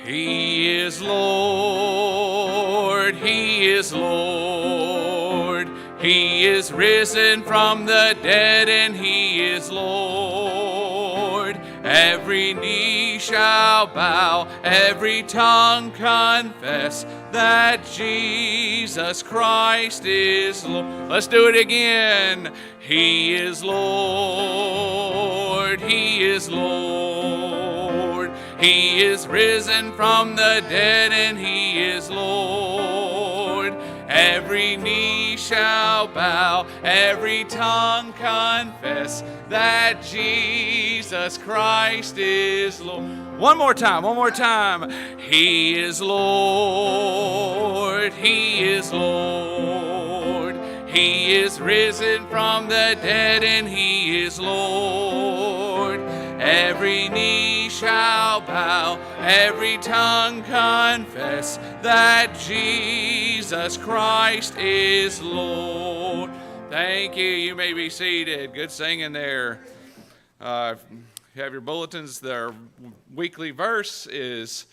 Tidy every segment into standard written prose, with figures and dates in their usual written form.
He is Lord, He is Lord. He is risen from the dead and He is Lord. Every knee shall bow, every tongue confess that Jesus Christ is Lord. Let's do it again. He is Lord, He is Lord. He is risen from the dead and He is Lord. Every knee shall bow, every tongue confess that Jesus Christ is Lord. One more time. He is Lord, He is Lord. He is risen from the dead and He is Lord. Every knee shall bow, every tongue confess that Jesus Christ is Lord. Thank you. You may be seated. Good singing there. If you have your bulletins, their weekly verse is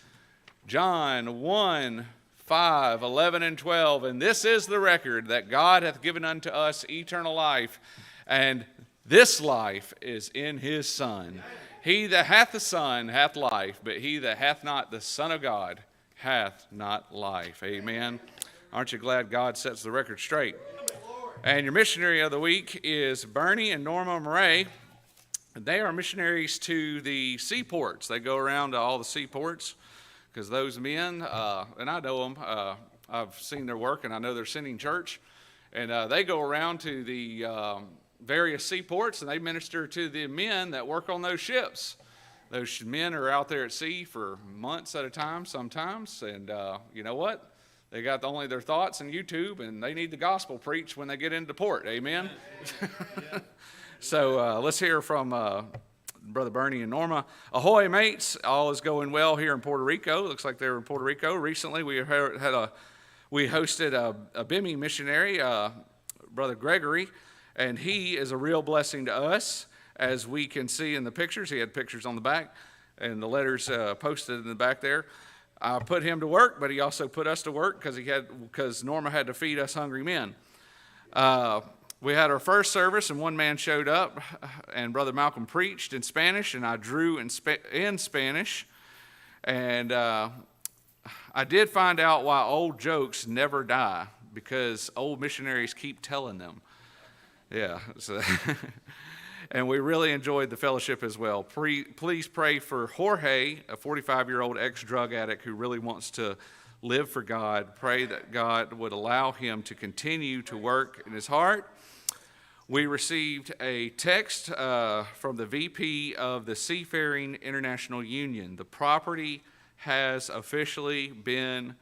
John 1, 5, 11, and 12. And this is the record that God hath given unto us eternal life, and this life is in His Son. He that hath the Son hath life, but he that hath not the Son of God hath not life. Amen. Aren't you glad God sets the record straight? And your missionary of the week is Bernie and Norma Murray. They are missionaries to the seaports. They go around to all the seaports because those men, and I know them, I've seen their work and I know they're sending church. And they go around to the various seaports and they minister to the men that work on those ships. Those men are out there at sea for months at a time sometimes, and you know what? They got only their thoughts and YouTube, and they need the gospel preached when they get into port. Amen? So let's hear from Brother Bernie and Norma. Ahoy, mates. All is going well here in Puerto Rico. Looks like they were in Puerto Rico. Recently, we hosted a Bimini missionary, Brother Gregory, and he is a real blessing to us, as we can see in the pictures. He had pictures on the back, and the letters posted in the back there. I put him to work, but he also put us to work because Norma had to feed us hungry men. We had our first service, and one man showed up, and Brother Malcolm preached in Spanish, and I drew in Spanish. And I did find out why old jokes never die, because old missionaries keep telling them. Yeah. So and we really enjoyed the fellowship as well. Please pray for Jorge, a 45-year-old ex-drug addict who really wants to live for God. Pray that God would allow him to continue to work in his heart. We received a text from the VP of the Seafaring International Union. The property has officially been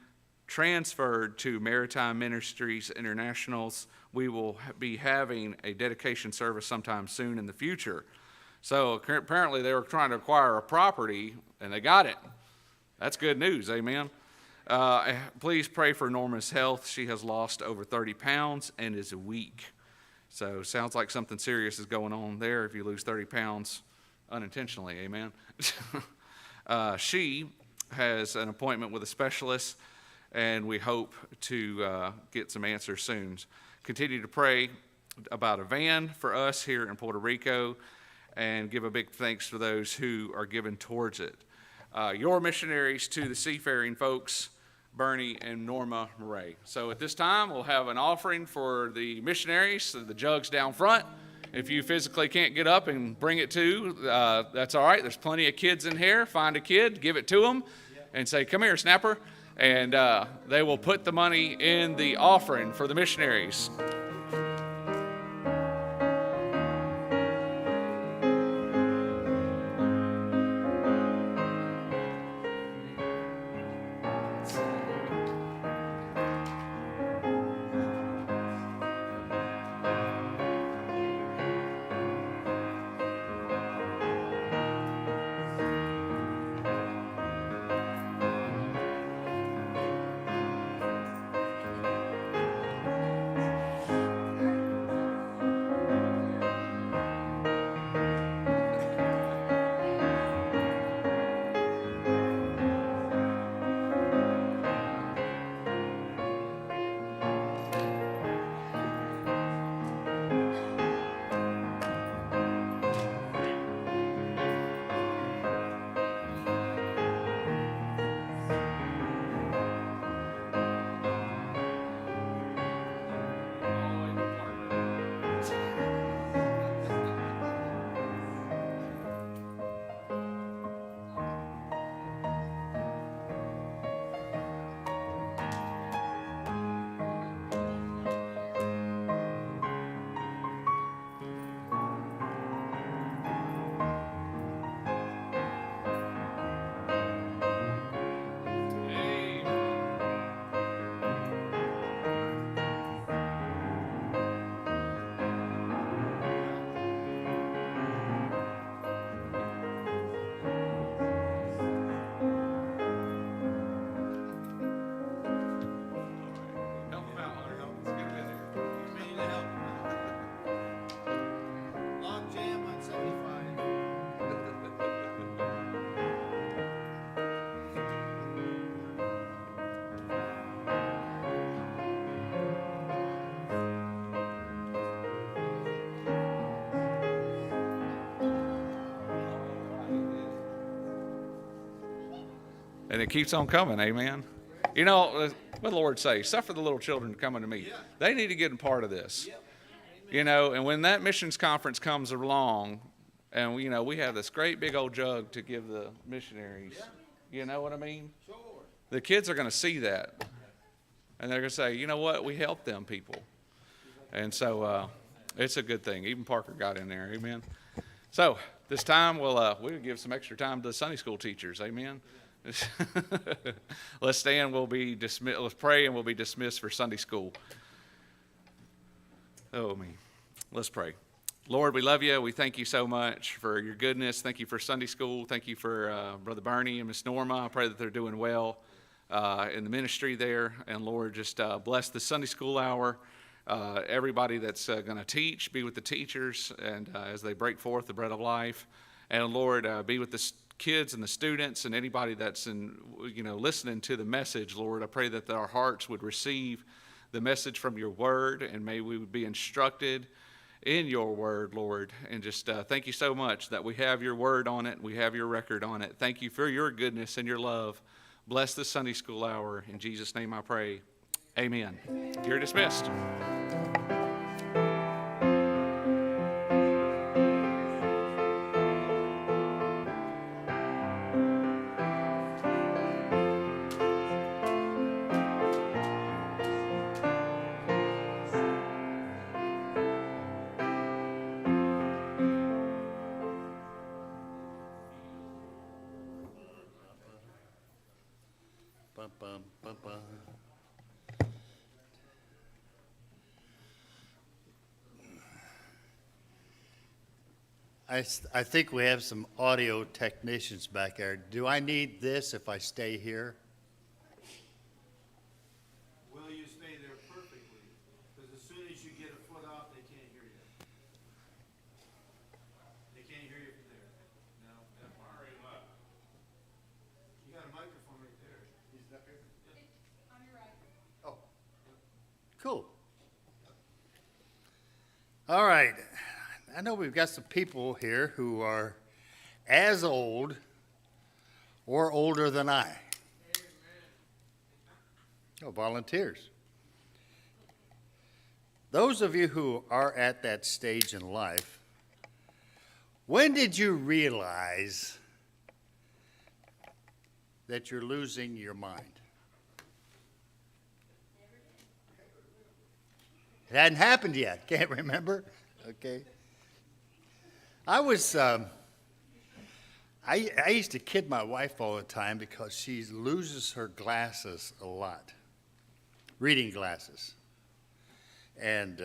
transferred to Maritime Ministries International's. We will be having a dedication service sometime soon in the future. So apparently they were trying to acquire a property, and they got it. That's good news, amen. Please pray for Norma's health. She has lost over 30 pounds and is weak. So sounds like something serious is going on there if you lose 30 pounds unintentionally, amen. She has an appointment with a specialist, and we hope to get some answers soon. Continue to pray about a van for us here in Puerto Rico, and give a big thanks to those who are given towards it. Your missionaries to the seafaring folks, Bernie and Norma Murray. So at this time, we'll have an offering for the missionaries. So the jug's down front. If you physically can't get up and bring it to, that's all right. There's plenty of kids in here. Find a kid, give it to them, and say, "Come here, Snapper." And they will put the money in the offering for the missionaries. And it keeps on coming, amen. You know, what the Lord say? Suffer the little children to come unto me. They need to get a part of this. You know, and when that missions conference comes along, and, you know, we have this great big old jug to give the missionaries. You know what I mean? The kids are going to see that. And they're going to say, you know what? We helped them people. And so it's a good thing. Even Parker got in there. Amen. So this time we'll give some extra time to the Sunday school teachers. Amen. Let's stand. We'll be dismissed. Let's pray, and we'll be dismissed for Sunday school. Oh, me. Let's pray. Lord, we love you. We thank you so much for your goodness. Thank you for Sunday school. Thank you for Brother Bernie and Miss Norma. I pray that they're doing well in the ministry there. And Lord, just bless the Sunday school hour. Everybody that's going to teach, be with the teachers, and as they break forth the bread of life. And Lord, be with the kids and the students and anybody that's listening to the message. Lord, I pray that our hearts would receive the message from your word, and may we be instructed in your word, Lord. And just thank you so much that we have your word on it, we have your record on it. Thank you for your goodness and your love. Bless the Sunday school hour. In Jesus' name I pray. Amen. You're dismissed. Bum, bum, bum, bum. I think we have some audio technicians back there. Do I need this if I stay here? Will you stay there perfectly? Because as soon as you get a foot off, they can't hear you. They can't hear you from there. No, that's far enough. You got a microphone right there. He's up here? On your right. Oh, cool. All right. I know we've got some people here who are as old or older than I. Oh, volunteers. Those of you who are at that stage in life, when did you realize that you're losing your mind? It hadn't happened yet. Can't remember? Okay. I used to kid my wife all the time because she loses her glasses a lot, reading glasses. And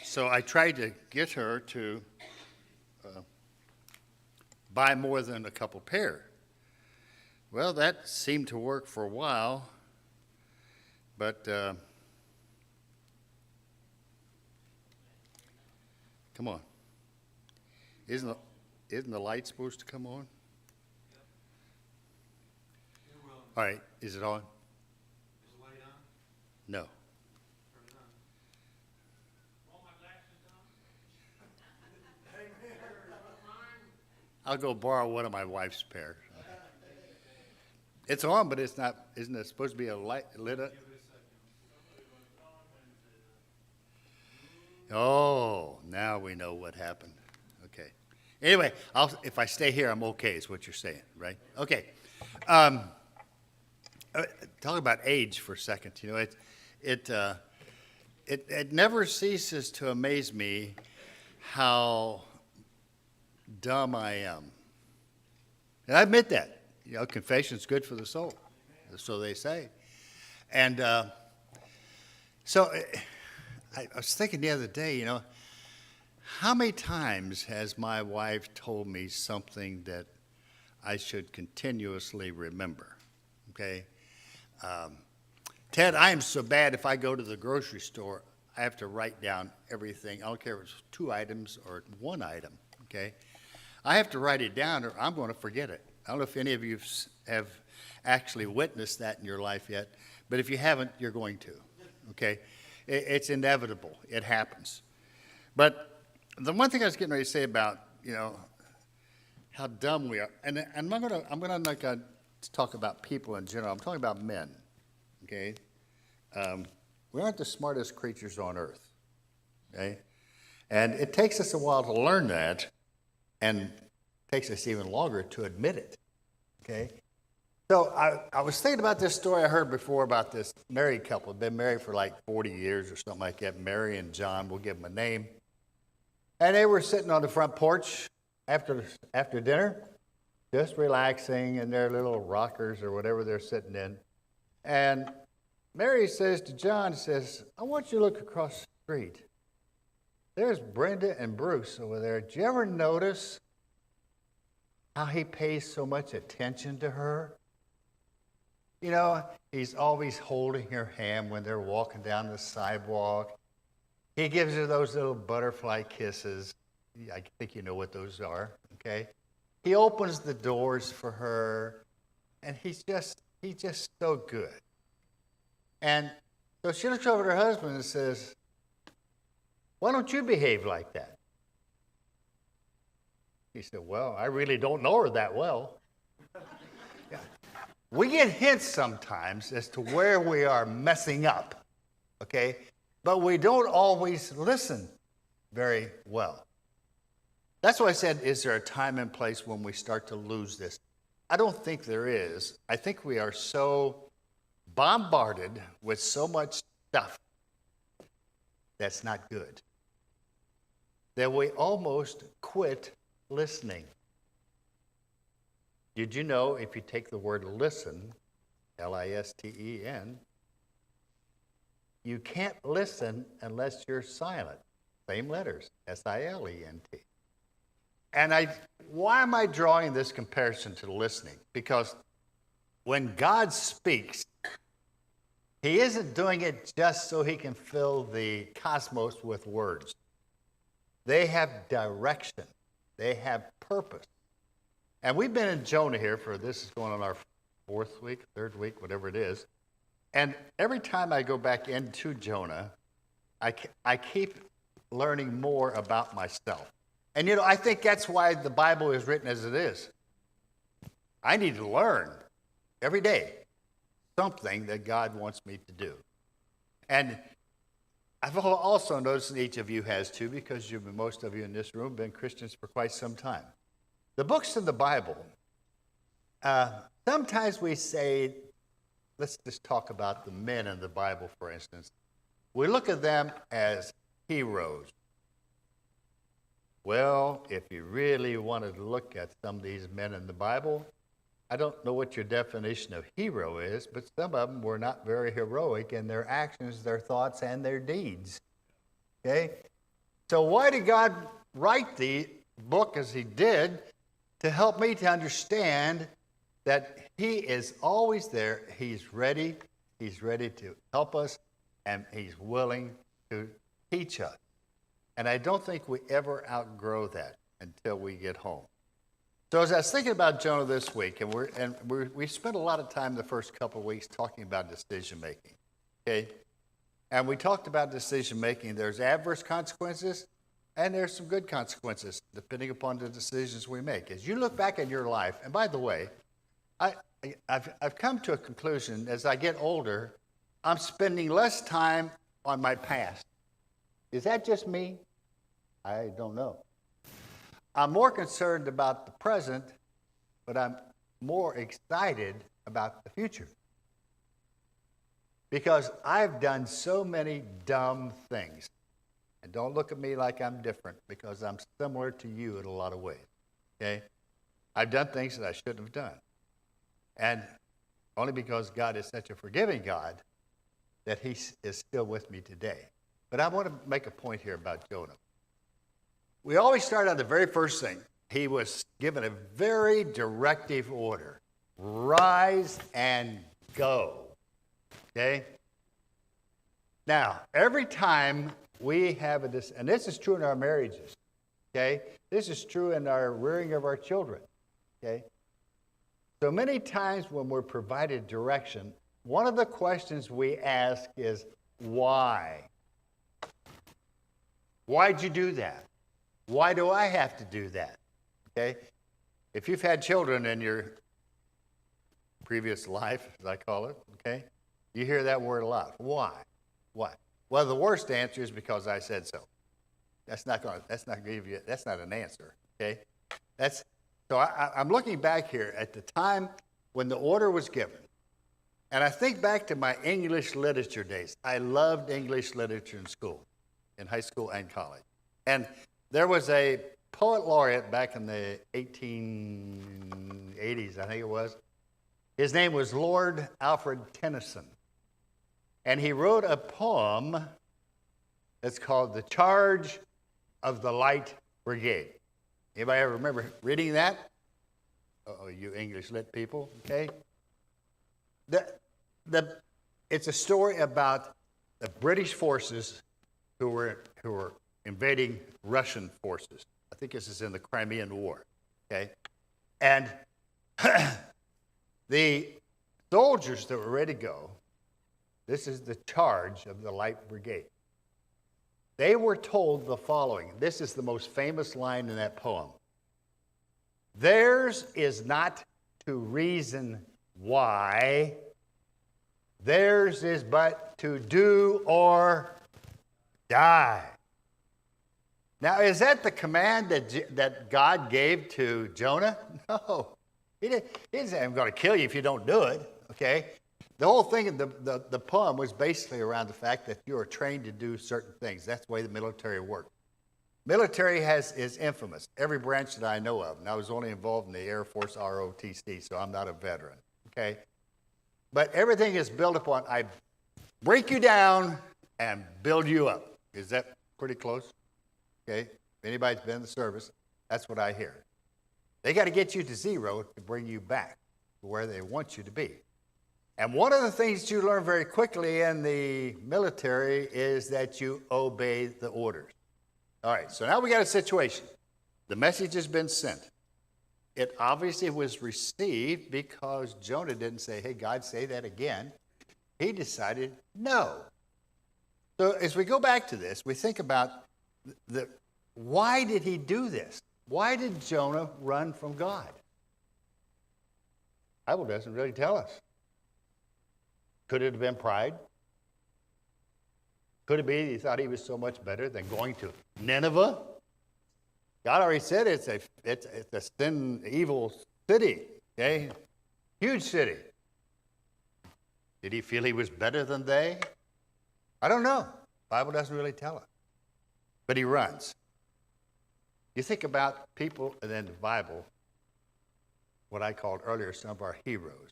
so I tried to get her to buy more than a couple pair. Well, that seemed to work for a while, but come on. Isn't the light supposed to come on? All right, is it on? Is the light on? No. Turn it on. All my glasses on? I'll go borrow one of my wife's pair. It's on, but it's not. Isn't it supposed to be a light lit up? Oh, now we know what happened. Okay. Anyway, if I stay here, I'm okay, is what you're saying, right? Okay. Talk about age for a second. You know, it never ceases to amaze me how dumb I am. And I admit that. You know, confession's good for the soul. So they say. And so I was thinking the other day, you know, how many times has my wife told me something that I should continuously remember? Okay? Ted, I am so bad if I go to the grocery store, I have to write down everything. I don't care if it's 2 items or 1 item, okay? I have to write it down or I'm going to forget it. I don't know if any of you have actually witnessed that in your life yet, but if you haven't, you're going to, okay? It's inevitable. It happens. But the one thing I was getting ready to say about, you know, how dumb we are. And I'm not gonna talk about people in general. I'm talking about men. Okay, we aren't the smartest creatures on earth. Okay, and it takes us a while to learn that, and it takes us even longer to admit it. Okay, so I was thinking about this story I heard before about this married couple. Been married for like 40 years or something like that. Mary and John, we'll give them a name. And they were sitting on the front porch after dinner, just relaxing in their little rockers or whatever they're sitting in. And Mary says to John, says, I want you to look across the street. There's Brenda and Bruce over there. Do you ever notice how he pays so much attention to her? You know, he's always holding her hand when they're walking down the sidewalk. He gives her those little butterfly kisses. I think you know what those are, okay? He opens the doors for her, and he's just so good. And so she looks over at her husband and says, why don't you behave like that? He said, well, I really don't know her that well. Yeah. We get hints sometimes as to where we are messing up, okay? But we don't always listen very well. That's why I said, is there a time and place when we start to lose this? I don't think there is. I think we are so bombarded with so much stuff that's not good that we almost quit listening. Did you know if you take the word listen, L-I-S-T-E-N, you can't listen unless you're silent. Same letters, S-I-L-E-N-T. And why am I drawing this comparison to listening? Because when God speaks, he isn't doing it just so he can fill the cosmos with words. They have direction. They have purpose. And we've been in Jonah here this is going on our third week, whatever it is. And every time I go back into Jonah, I keep learning more about myself. And, you know, I think that's why the Bible is written as it is. I need to learn every day something that God wants me to do. And I've also noticed that each of you has too, because most of you in this room have been Christians for quite some time. The books in the Bible, sometimes we say, let's just talk about the men in the Bible, for instance. We look at them as heroes. Well, if you really wanted to look at some of these men in the Bible, I don't know what your definition of hero is, but some of them were not very heroic in their actions, their thoughts, and their deeds. Okay? So why did God write the book as he did? To help me to understand that he is always there. He's ready. He's ready to help us, and he's willing to teach us. And I don't think we ever outgrow that until we get home. So as I was thinking about Jonah this week, and we spent a lot of time the first couple of weeks talking about decision making, okay? And we talked about decision making. There's adverse consequences, and there's some good consequences depending upon the decisions we make. As you look back at your life, and by the way, I've come to a conclusion as I get older, I'm spending less time on my past. Is that just me? I don't know. I'm more concerned about the present, but I'm more excited about the future. Because I've done so many dumb things. And don't look at me like I'm different, because I'm similar to you in a lot of ways. Okay? I've done things that I shouldn't have done. And only because God is such a forgiving God that he is still with me today. But I want to make a point here about Jonah. We always start on the very first thing. He was given a very directive order. Rise and go. Okay? Now, every time we have and this is true in our marriages, okay? This is true in our rearing of our children, okay? So many times when we're provided direction, one of the questions we ask is, why? Why'd you do that? Why do I have to do that? Okay? If you've had children in your previous life, as I call it, okay, you hear that word a lot. Why? Why? Well, the worst answer is because I said so. That's not an answer, okay? I'm looking back here at the time when the order was given, and I think back to my English literature days. I loved English literature in school, in high school and college. And there was a poet laureate back in the 1880s, I think it was. His name was Lord Alfred Tennyson. And he wrote a poem that's called The Charge of the Light Brigade. Anybody ever remember reading that? Oh, you English lit people, okay? It's a story about the British forces who were invading Russian forces. I think this is in the Crimean War, okay? And the soldiers that were ready to go, this is the charge of the Light Brigade. They were told the following. This is the most famous line in that poem. Theirs is not to reason why. Theirs is but to do or die. Now, is that the command that God gave to Jonah? No. He didn't say, I'm going to kill you if you don't do it, okay? The whole thing of the poem was basically around the fact that you are trained to do certain things. That's the way the military works. Military is infamous, every branch that I know of. And I was only involved in the Air Force ROTC, so I'm not a veteran, okay? But everything is built upon, I break you down and build you up. Is that pretty close? Okay? If anybody's been in the service, that's what I hear. They got to get you to zero to bring you back to where they want you to be. And one of the things you learn very quickly in the military is that you obey the orders. All right, so now we got a situation. The message has been sent. It obviously was received because Jonah didn't say, hey, God, say that again. He decided no. So as we go back to this, we think about why did he do this? Why did Jonah run from God? The Bible doesn't really tell us. Could it have been pride? Could it be he thought he was so much better than going to Nineveh? God already said it's a sin, evil city, okay? Huge city. Did he feel he was better than they? I don't know. The Bible doesn't really tell us. But he runs. You think about people in the Bible, what I called earlier some of our heroes.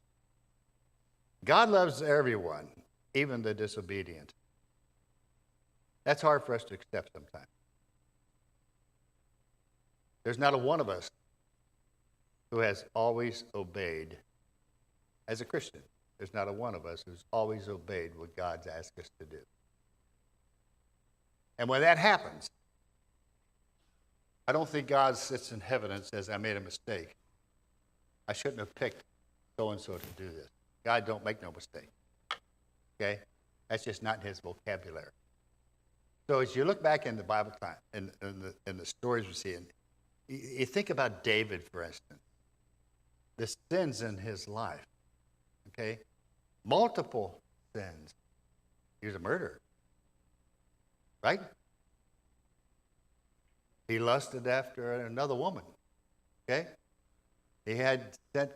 God loves everyone, even the disobedient. That's hard for us to accept sometimes. There's not a one of us who has always obeyed as a Christian. There's not a one of us who's always obeyed what God's asked us to do. And when that happens, I don't think God sits in heaven and says, I made a mistake. I shouldn't have picked so-and-so to do this. God don't make no mistake. Okay? That's just not in his vocabulary. So as you look back in the Bible time, in the stories we see, you think about David, for instance. The sins in his life. Okay? Multiple sins. He was a murderer. Right? He lusted after another woman. Okay? He had sent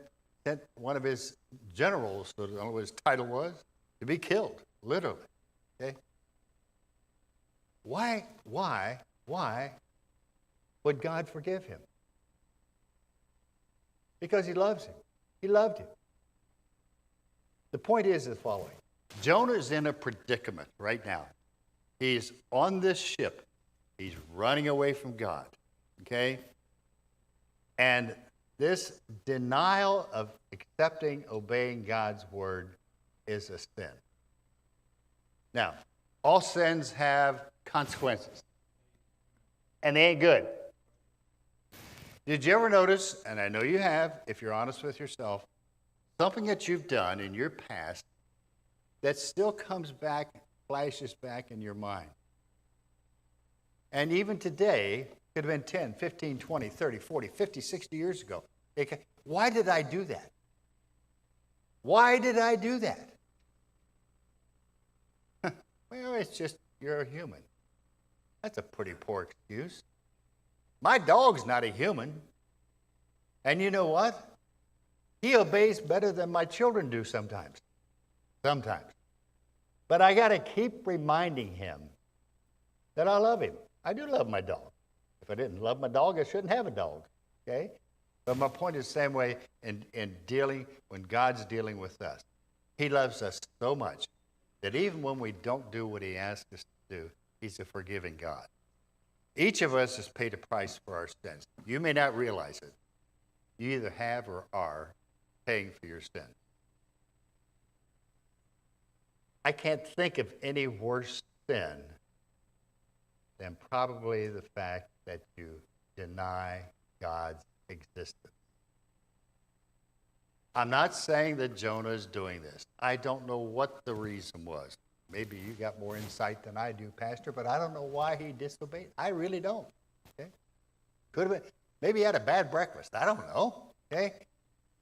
one of his generals, I don't know what his title was, to be killed, literally. Okay? Why would God forgive him? Because he loves him. He loved him. The point is the following. Jonah's in a predicament right now. He's on this ship. He's running away from God. Okay? And this denial of accepting, obeying God's word is a sin. Now, all sins have consequences. And they ain't good. Did you ever notice, and I know you have, if you're honest with yourself, something that you've done in your past that still comes back, flashes back in your mind? And even today, could have been 10, 15, 20, 30, 40, 50, 60 years ago. Why did I do that? Why did I do that? Well, it's just you're a human. That's a pretty poor excuse. My dog's not a human. And you know what? He obeys better than my children do sometimes. Sometimes. But I got to keep reminding him that I love him. I do love my dog. If I didn't love my dog, I shouldn't have a dog. Okay? But my point is the same way in dealing, when God's dealing with us. He loves us so much that even when we don't do what he asks us to do, he's a forgiving God. Each of us has paid a price for our sins. You may not realize it. You either have or are paying for your sin. I can't think of any worse sin than probably the fact that you deny God's existence. I'm not saying that Jonah is doing this. I don't know what the reason was. Maybe you got more insight than I do, Pastor, but I don't know why he disobeyed. I really don't. Okay? Could have been. Maybe he had a bad breakfast. I don't know. Okay?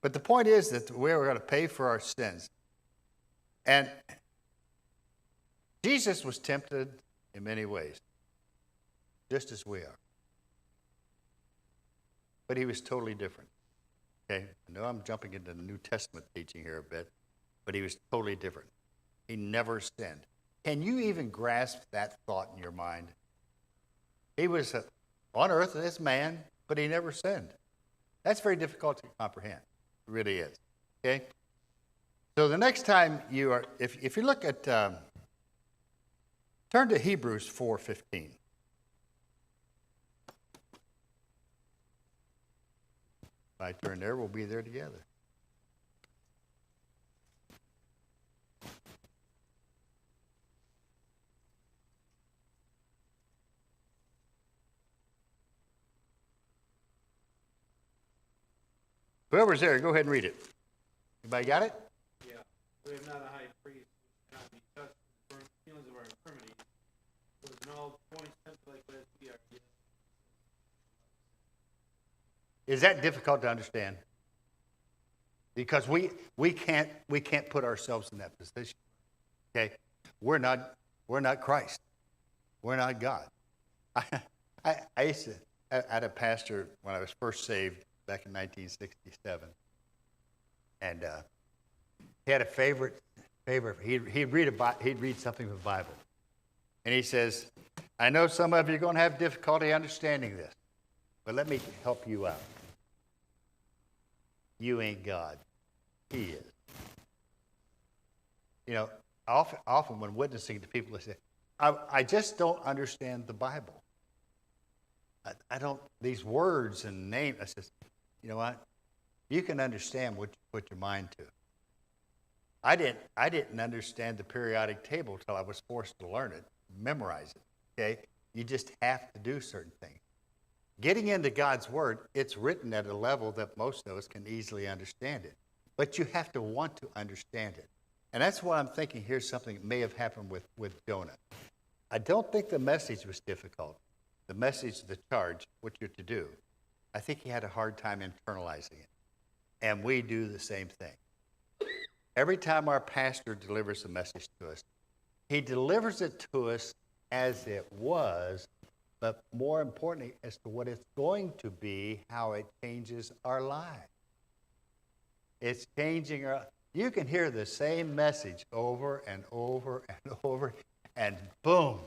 But the point is that we're going to pay for our sins. And Jesus was tempted in many ways, just as we are. But he was totally different. Okay? I know I'm jumping into the New Testament teaching here a bit, but he was totally different. He never sinned. Can you even grasp that thought in your mind? He was on earth as man, but he never sinned. That's very difficult to comprehend. It really is. Okay? So the next time you are, if you look at, turn to Hebrews 4:15. If I turn there, we'll be there together. Whoever's there, go ahead and read it. Anybody got it? Yeah. We have not a high priest which cannot be touched with the feelings of our infirmities, who is in all points tempted like as we are, yet Is that difficult to understand? Because we can't put ourselves in that position. Okay? We're not Christ. We're not God. I used to, I had a pastor when I was first saved back in 1967. And he had a favorite. He'd read something from the Bible. And he says, I know some of you are going to have difficulty understanding this, but let me help you out. You ain't God. He is. You know, often when witnessing to people, they say, I just don't understand the Bible. I don't, these words and names. I says, you know what? You can understand what you put your mind to. I didn't understand the periodic table till I was forced to learn it, memorize it. Okay? You just have to do certain things. Getting into God's Word, it's written at a level that most of us can easily understand it. But you have to want to understand it. And that's why I'm thinking here's something that may have happened with Jonah. I don't think the message was difficult. The message, the charge, what you're to do. I think he had a hard time internalizing it. And we do the same thing. Every time our pastor delivers a message to us, he delivers it to us as it was, but more importantly, as to what it's going to be, how it changes our lives. It's changing our... You can hear the same message over and over and over, and boom,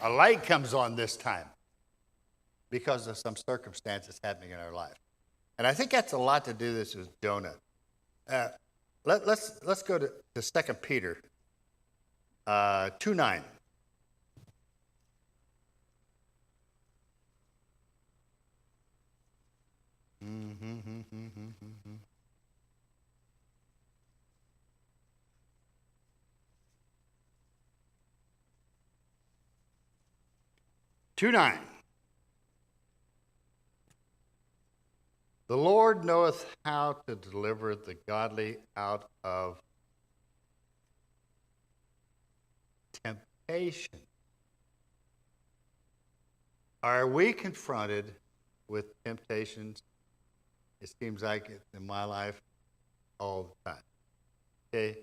a light comes on this time because of some circumstances happening in our life. And I think that's a lot to do this with Jonah. Let's go to 2 Peter 2:9. The Lord knoweth how to deliver the godly out of temptation. Are we confronted with temptations It seems like it in my life all the time. Okay?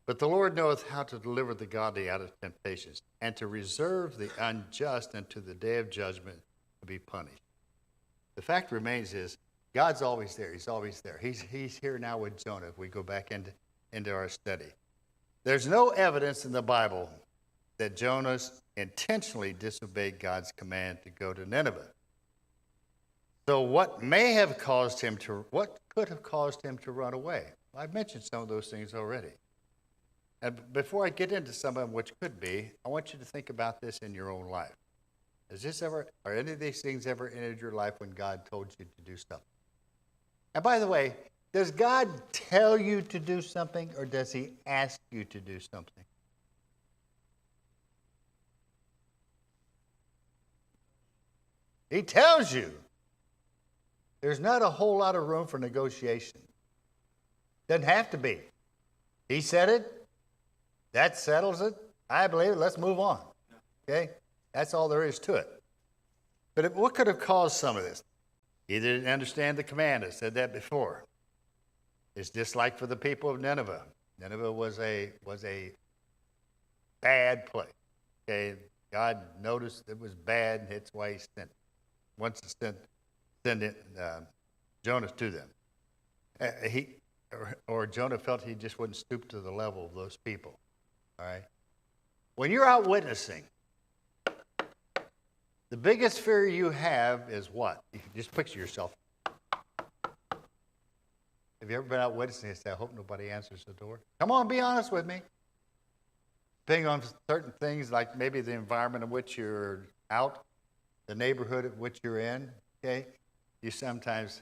But the Lord knoweth how to deliver the godly out of temptations, and to reserve the unjust unto the day of judgment to be punished. The fact remains is, God's always there. He's always there. He's here now with Jonah if we go back into our study. There's no evidence in the Bible that Jonah intentionally disobeyed God's command to go to Nineveh. So what could have caused him to run away? I've mentioned some of those things already. And before I get into some of them, which could be, I want you to think about this in your own life. Are any of these things ever entered your life when God told you to do something? And by the way, does God tell you to do something, or does he ask you to do something? He tells you. There's not a whole lot of room for negotiation. Doesn't have to be. He said it. That settles it. I believe it. Let's move on. Okay? That's all there is to it. But what could have caused some of this? Either didn't understand the command. I said that before. It's just like for the people of Nineveh. Nineveh was a bad place. Okay? God noticed it was bad, and that's why he wants to send Jonah to them. Or Jonah felt he just wouldn't stoop to the level of those people. All right? When you're out witnessing, the biggest fear you have is what? You can just picture yourself. Have you ever been out witnessing and say, I hope nobody answers the door? Come on, be honest with me. Depending on certain things, like maybe the environment in which you're out, the neighborhood in which you're in, okay? You sometimes,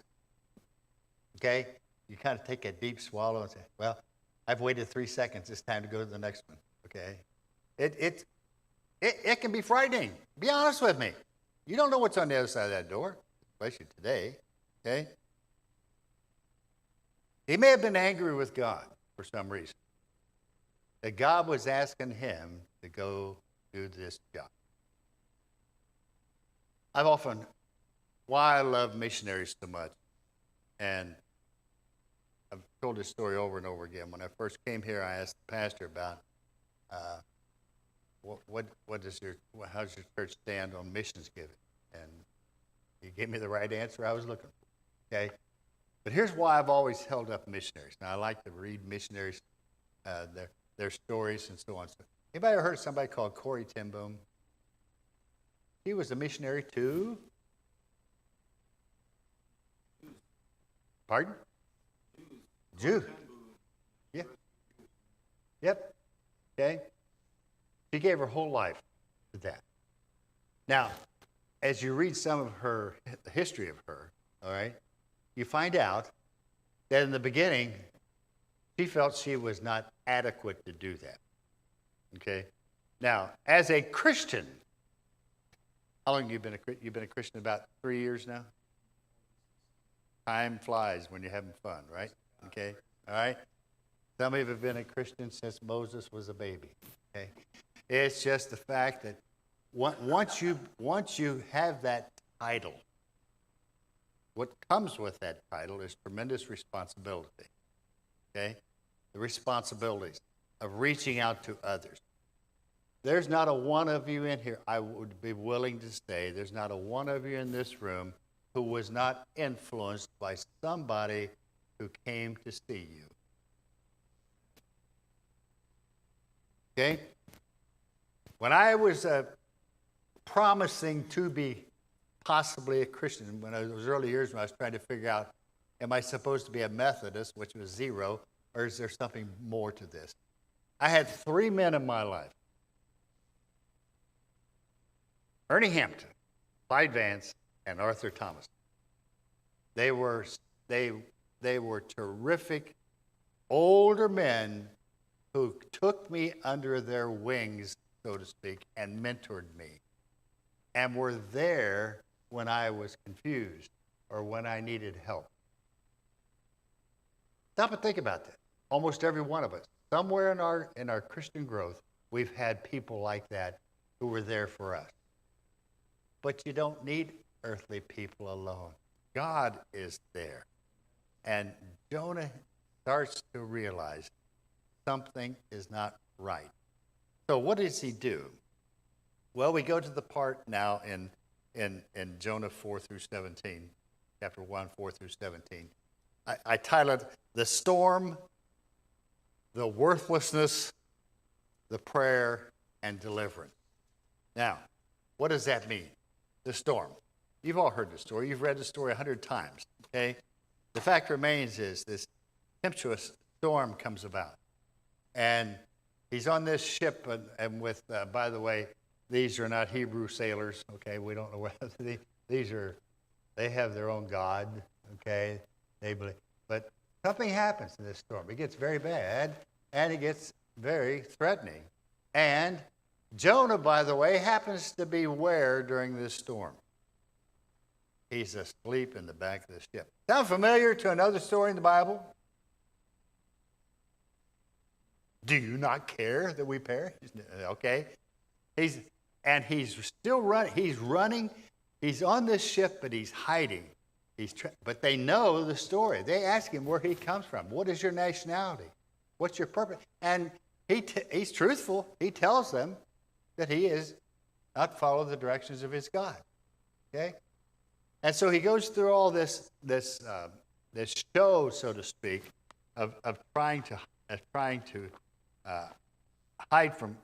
okay, you kind of take a deep swallow and say, well, I've waited 3 seconds. It's time to go to the next one, okay? It can be frightening. Be honest with me. You don't know what's on the other side of that door, especially today, okay? He may have been angry with God for some reason, that God was asking him to go do this job. Why I love missionaries so much, and I've told this story over and over again. When I first came here, I asked the pastor about how's your church stand on missions giving, and he gave me the right answer I was looking for. Okay, but here's why I've always held up missionaries. Now I like to read missionaries, their stories and so on. So, anybody ever heard of somebody called Corrie ten Boom? He was a missionary too. Pardon? Jew. Yeah. Yep. Okay. She gave her whole life to that. Now, as you read some of the history of her, all right, you find out that in the beginning, she felt she was not adequate to do that. Okay. Now, as a Christian, how long have you been you've been a Christian? About 3 years now? Time flies when you're having fun, right? Okay, all right? Some of you have been a Christian since Moses was a baby, okay? It's just the fact that once you have that title, what comes with that title is tremendous responsibility, okay? The responsibilities of reaching out to others. There's not a one of you in here, I would be willing to say, there's not a one of you in this room who was not influenced by somebody who came to see you. Okay? When I was promising to be possibly a Christian, when I was early years when I was trying to figure out, am I supposed to be a Methodist, which was 0, or is there something more to this? I had 3 men in my life. Ernie Hampton, Clyde Vance, and Arthur Thomas. They were terrific older men who took me under their wings, so to speak, and mentored me, and were there when I was confused or when I needed help. Stop and think about that. Almost every one of us, somewhere in our Christian growth, we've had people like that who were there for us. But you don't need earthly people alone. God is there. And Jonah starts to realize something is not right. So what does he do? Well, we go to the part now in Jonah 4 through 17, chapter 1, 4 through 17. I titled The Storm, the Worthlessness, the Prayer, and Deliverance. Now, what does that mean? The storm. You've all heard the story. You've read the story 100 times, okay? The fact remains is this tempestuous storm comes about. And he's on this ship, and with, by the way, these are not Hebrew sailors, okay? We don't know whether they have their own God, okay? They believe. But something happens in this storm. It gets very bad, and it gets very threatening. And Jonah, by the way, happens to be where during this storm? He's asleep in the back of the ship. Sound familiar to another story in the Bible? Do you not care that we perish? Okay. He's still running. He's running. He's on this ship, but he's hiding. But they know the story. They ask him where he comes from. What is your nationality? What's your purpose? And he's truthful. He tells them that he is not follow the directions of his God. Okay? And so he goes through all this show, so to speak, of trying to hide from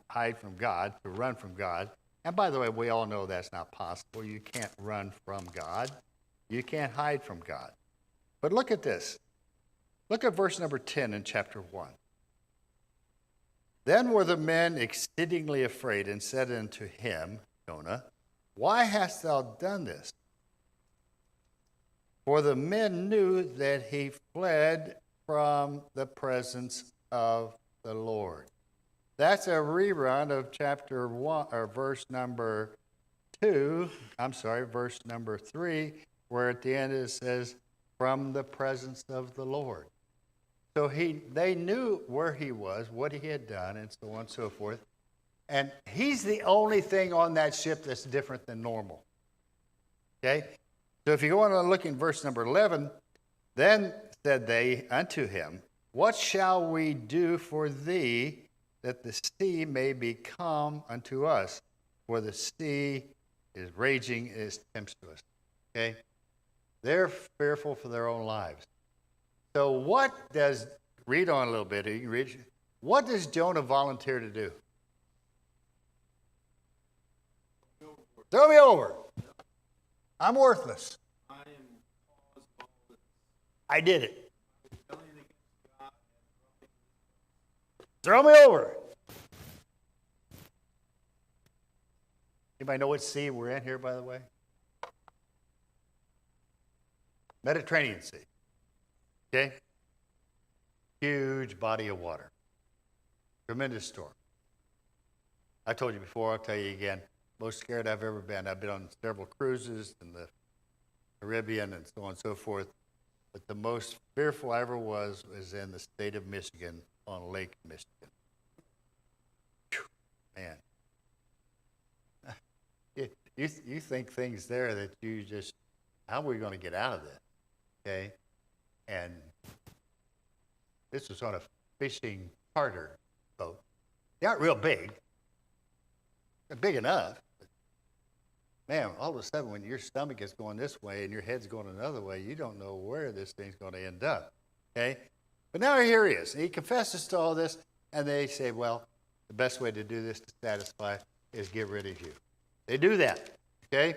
God, to run from God. And by the way, we all know that's not possible. You can't run from God. You can't hide from God. But look at this. Look at verse number 10 in chapter 1. Then were the men exceedingly afraid and said unto him, Jonah, why hast thou done this? For the men knew that he fled from the presence of the Lord. That's a rerun of chapter 1, or verse number 3, where at the end it says, from the presence of the Lord. So they knew where he was, what he had done, and so on and so forth. And he's the only thing on that ship that's different than normal. Okay? So if you go on and look in verse number 11, then said they unto him, what shall we do for thee, that the sea may be calm unto us? For the sea is raging, is tempestuous. Okay? They're fearful for their own lives. So read on a little bit. You can read. What does Jonah volunteer to do? Throw me over. I'm worthless. I am cause of all this. I did it. Rebellion against God and Throw me over. Anybody know what sea we're in here, by the way? Mediterranean Sea. Okay? Huge body of water. Tremendous storm. I told you before, I'll tell you again. Most scared I've ever been. I've been on several cruises in the Caribbean and so on and so forth. But the most fearful I ever was in the state of Michigan, on Lake Michigan. Whew, man. You think things there that you just, how are we going to get out of this? Okay? And this was on a fishing charter boat. They aren't real big. They're big enough. But man, all of a sudden when your stomach is going this way and your head's going another way, you don't know where this thing's going to end up. Okay? But now here he is. He confesses to all this, and they say, well, the best way to do this to satisfy is get rid of you. They do that. Okay?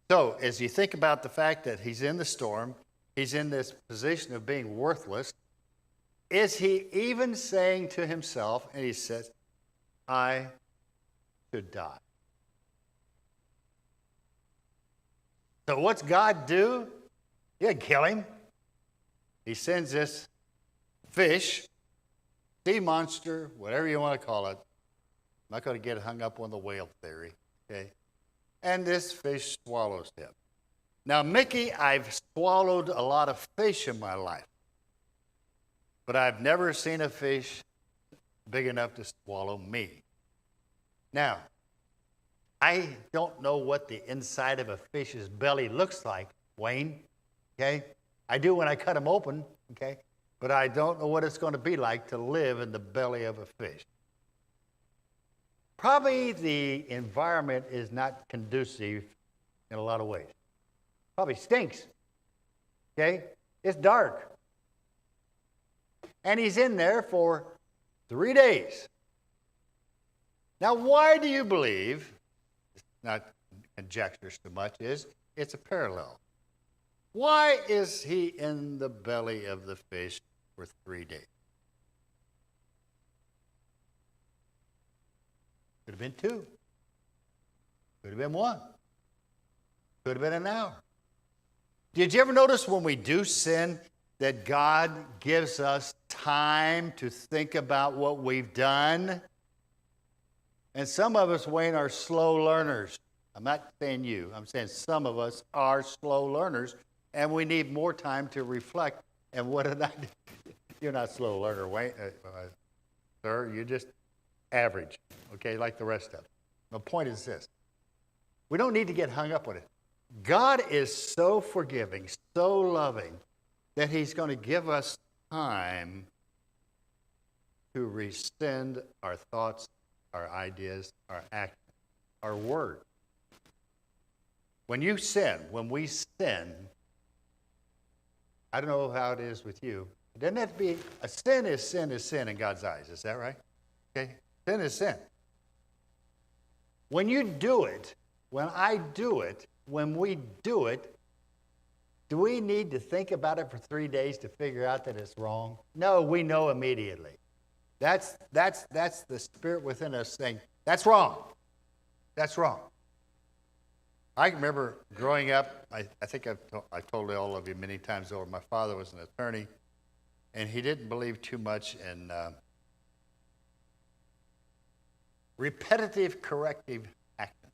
So as you think about the fact that he's in the storm, he's in this position of being worthless, is he even saying to himself, and he says, I should die. So what's God do? He doesn't kill him. He sends this fish, sea monster, whatever you want to call it. I'm not going to get hung up on the whale theory, okay? And this fish swallows him. Now, Mickey, I've swallowed a lot of fish in my life, but I've never seen a fish big enough to swallow me. Now, I don't know what the inside of a fish's belly looks like, Wayne, okay? I do when I cut them open, okay? But I don't know what it's going to be like to live in the belly of a fish. Probably the environment is not conducive in a lot of ways. Probably stinks, okay? It's dark. And he's in there for 3 days. Now, why do you believe, it's not conjecture so much, it's a parallel. Why is he in the belly of the fish for 3 days? Could have been 2. Could have been 1. Could have been an hour. Did you ever notice when we do sin that God gives us time to think about what we've done? And some of us, Wayne, are slow learners. I'm not saying you. I'm saying some of us are slow learners, and we need more time to reflect. And what did I do? You're not a slow learner, Wayne. Sir, you're just average, okay, like the rest of us. The point is this. We don't need to get hung up on it. God is so forgiving, so loving, that he's going to give us time to rescind our thoughts, our ideas, our actions, our word. When you sin, when we sin, I don't know how it is with you. It doesn't have to be, a sin is sin in God's eyes. Is that right? Okay? Sin is sin. When you do it, when I do it, when we do it, do we need to think about it for 3 days to figure out that it's wrong? No, we know immediately. That's the spirit within us saying, that's wrong. That's wrong. I remember growing up, I think I've told all of you many times over, my father was an attorney, and he didn't believe too much in repetitive corrective action.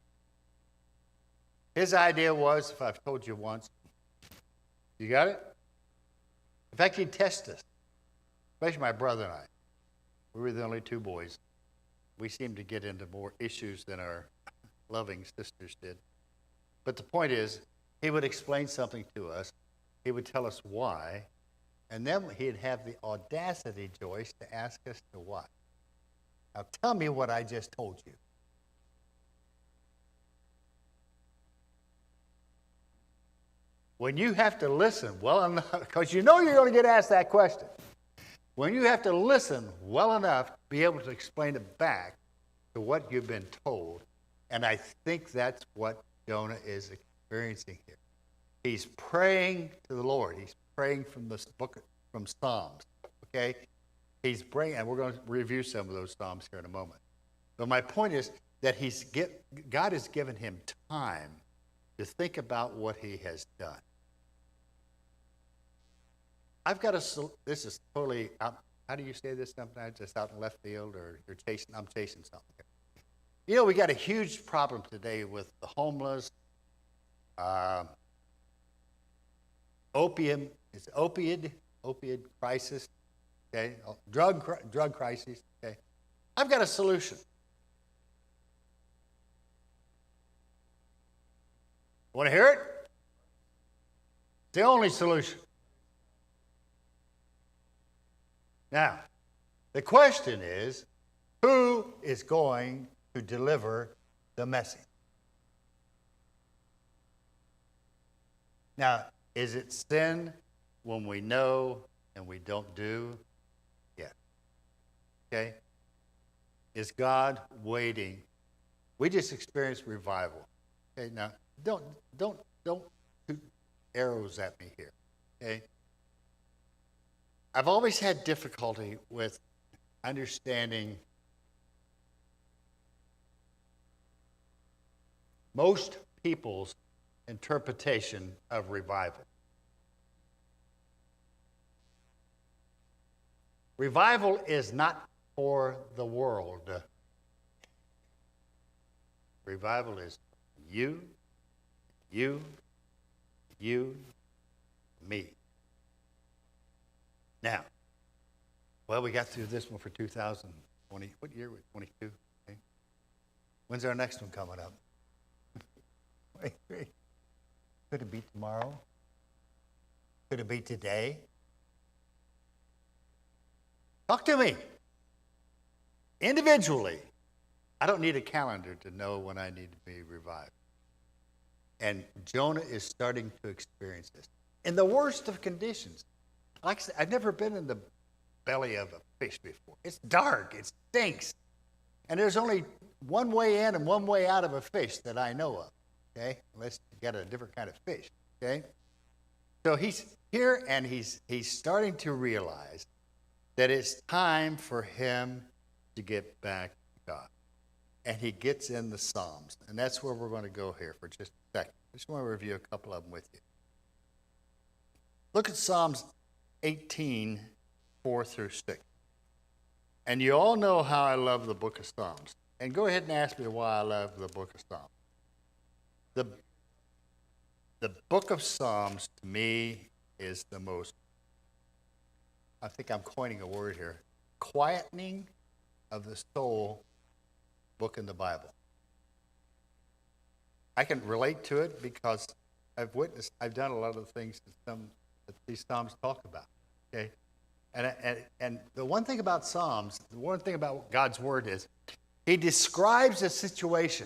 His idea was, if I've told you once, you got it? In fact, he'd test us, especially my brother and I. We were the only 2 boys. We seemed to get into more issues than our loving sisters did. But the point is, he would explain something to us. He would tell us why. And then he'd have the audacity, Joyce, to ask us to what? Now tell me what I just told you. When you have to listen well enough, because you know you're going to get asked that question. When you have to listen well enough to be able to explain it back to what you've been told, and I think that's what Jonah is experiencing here. He's praying to the Lord. He's praying from this book, from Psalms, okay? He's praying, and we're going to review some of those Psalms here in a moment. But my point is that God has given him time to think about what he has done. This is totally out, how do you say this sometimes? Just out in left field, or I'm chasing something. You know, we got a huge problem today with the homeless, opioid crisis, okay, drug crisis, okay. I've got a solution. Want to hear it? It's the only solution. Now, the question is, who is going to deliver the message? Now, is it sin when we know and we don't do? Yeah. Okay? Is God waiting? We just experienced revival. Okay, now don't shoot arrows at me here. Okay? I've always had difficulty with understanding most people's interpretation of revival. Revival is not for the world. Revival is you, me. Now, well, we got through this one for 2020. What year was it? 22? Okay. When's our next one coming up? Could it be tomorrow? Could it be today? Talk to me. Individually. I don't need a calendar to know when I need to be revived. And Jonah is starting to experience this. In the worst of conditions. Like I said, I've never been in the belly of a fish before. It's dark. It stinks. And there's only one way in and one way out of a fish that I know of. Okay? Unless you got a different kind of fish. Okay? So he's here and he's starting to realize that it's time for him to get back to God. And he gets in the Psalms. And that's where we're going to go here for just a second. I just want to review a couple of them with you. Look at Psalms 18, 4 through 6. And you all know how I love the book of Psalms. And go ahead and ask me why I love the book of Psalms. The book of Psalms, to me, is the most, I think I'm coining a word here, quietening of the soul book in the Bible. I can relate to it because I've done a lot of the things that these Psalms talk about. Okay, and the one thing about Psalms, the one thing about God's Word is, He describes a situation.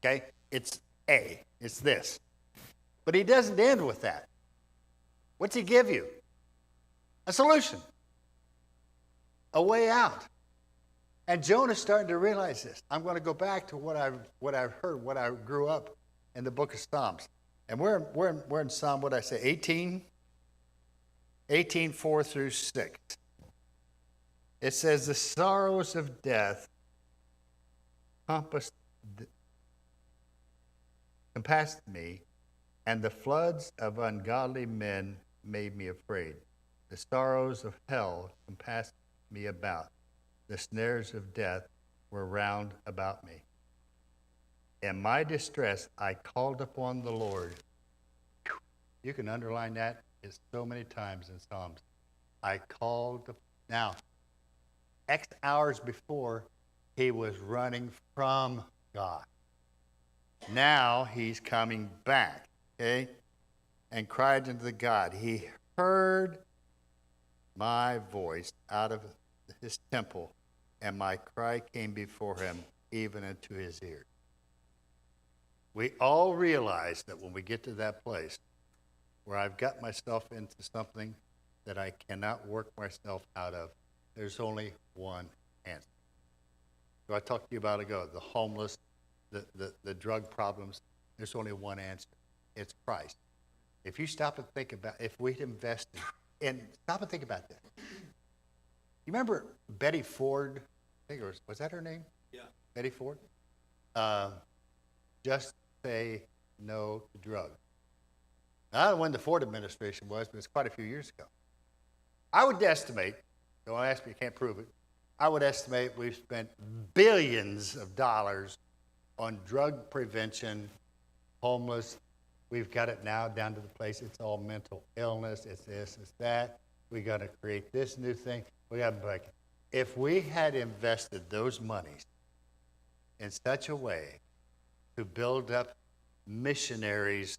Okay, it's this, but He doesn't end with that. What's He give you? A solution, a way out. And Jonah's starting to realize this. I'm going to go back to what I've heard, what I grew up in the book of Psalms. And we're in Psalm, what did I say, 18, 4 through 6. It says, the sorrows of death compassed me, and the floods of ungodly men made me afraid. The sorrows of hell compassed me about. The snares of death were round about me. In my distress, I called upon the Lord. You can underline that. It's so many times in Psalms. I called. Now, X hours before, he was running from God. Now he's coming back, okay? And cried unto God. He heard my voice out of his temple, and my cry came before him, even into his ears. We all realize that when we get to that place where I've got myself into something that I cannot work myself out of, there's only one answer. So I talked to you about ago, the homeless, the drug problems, there's only one answer. It's Christ. If you stop and think about, if we'd invested, and stop and think about that. You remember Betty Ford? I think was that her name? Yeah. Betty Ford? Just say no to drugs. I don't know when the Ford administration was, but it's quite a few years ago. I would estimate, don't ask me, you can't prove it, I would estimate we've spent billions of dollars on drug prevention, homeless. We've got it now down to the place, it's all mental illness, it's this, it's that. We got to create this new thing. We got to break it. If we had invested those monies in such a way to build up missionaries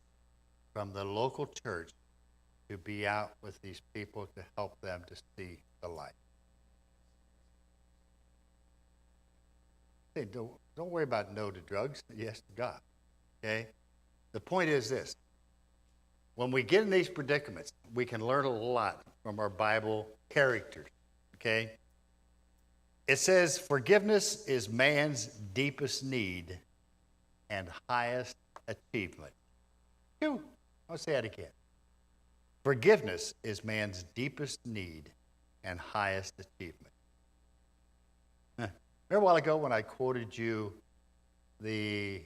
from the local church to be out with these people to help them to see the light. Hey, don't worry about no to drugs, yes to God. Okay? The point is this. When we get in these predicaments, we can learn a lot from our Bible characters. Okay? It says, forgiveness is man's deepest need and highest achievement. I'll say that again. Forgiveness is man's deepest need and highest achievement. Remember a while ago when I quoted you the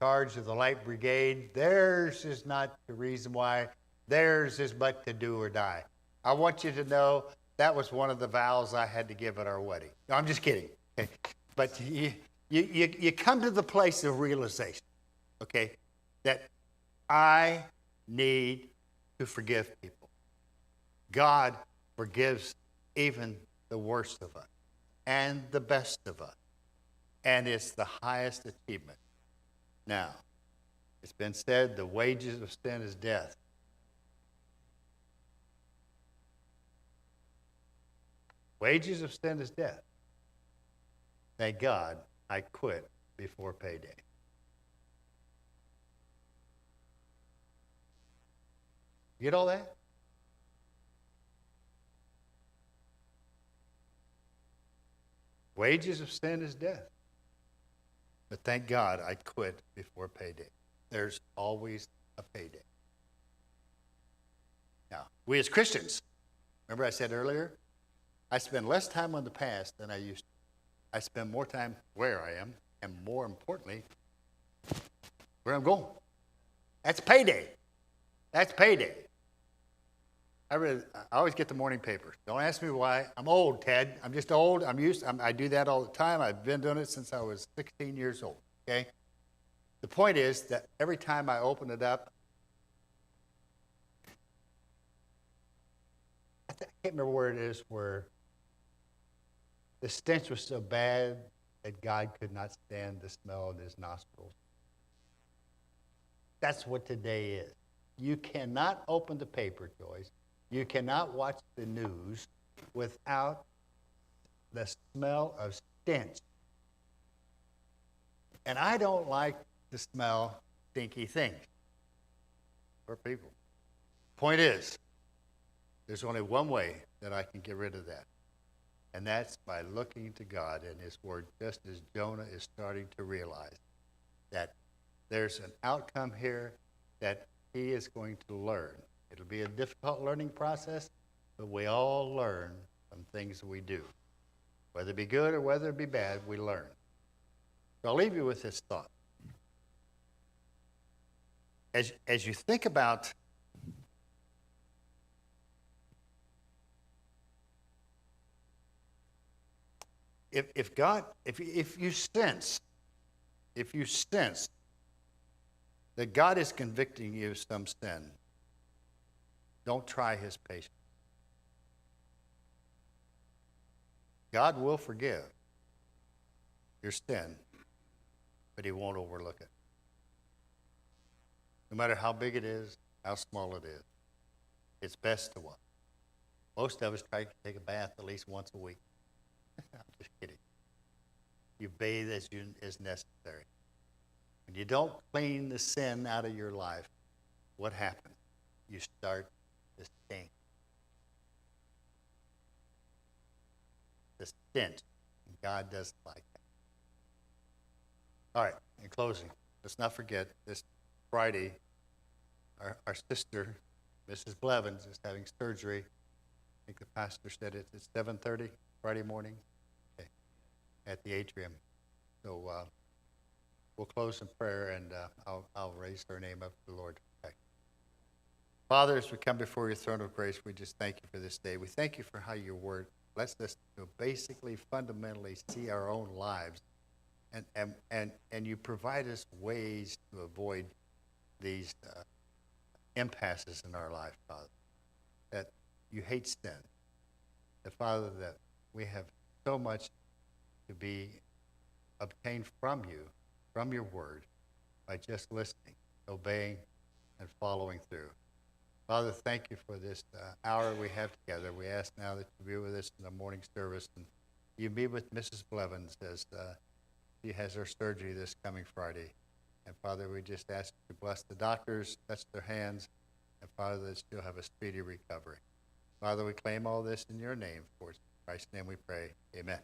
charge of the Light Brigade? Theirs is not the reason why. Theirs is but to do or die. I want you to know that was one of the vows I had to give at our wedding. No, I'm just kidding. Okay? But you come to the place of realization, okay, that I need to forgive people. God forgives even the worst of us and the best of us. And it's the highest achievement. Now, it's been said the wages of sin is death. Wages of sin is death. Thank God I quit before payday. You get all that? Wages of sin is death. But thank God I quit before payday. There's always a payday. Now, we as Christians, remember I said earlier, I spend less time on the past than I used to. I spend more time where I am, and more importantly, where I'm going. That's payday. That's payday. I always get the morning paper. Don't ask me why. I'm old, Ted. I'm just old. I do that all the time. I've been doing it since I was 16 years old, okay? The point is that every time I open it up, I can't remember where it is, where the stench was so bad that God could not stand the smell in his nostrils. That's what today is. You cannot open the paper, Joyce. You cannot watch the news without the smell of stench. And I don't like to smell stinky things for people. Point is, there's only one way that I can get rid of that. And that's by looking to God and his word, just as Jonah is starting to realize that there's an outcome here that he is going to learn. It'll be a difficult learning process, but we all learn from things we do. Whether it be good or whether it be bad, we learn. So I'll leave you with this thought. As you think about if you sense that God is convicting you of some sin, don't try his patience. God will forgive your sin, but he won't overlook it. No matter how big it is, how small it is, it's best to what? Most of us try to take a bath at least once a week. I'm just kidding. You bathe as necessary. When you don't clean the sin out of your life, what happens? You start to stink. The stench. God doesn't like that. All right, in closing, let's not forget this Friday, our sister, Mrs. Blevins, is having surgery. I think the pastor said it's at 7:30 Friday morning, okay, at the atrium. So we'll close in prayer, and I'll raise her name up to the Lord to protect. Father, as we come before your throne of grace, we just thank you for this day. We thank you for how your word lets us basically, fundamentally see our own lives, and you provide us ways to avoid these impasses in our life, Father. That you hate sin. That, Father, that we have so much to be obtained from you, from your word, by just listening, obeying, and following through. Father, thank you for this hour we have together. We ask now that you be with us in the morning service, and you be with Mrs. Blevins as she has her surgery this coming Friday. And Father, we just ask you to bless the doctors, touch their hands, and Father, that she'll have a speedy recovery. Father, we claim all this in your name. For in Christ's name we pray. Amen.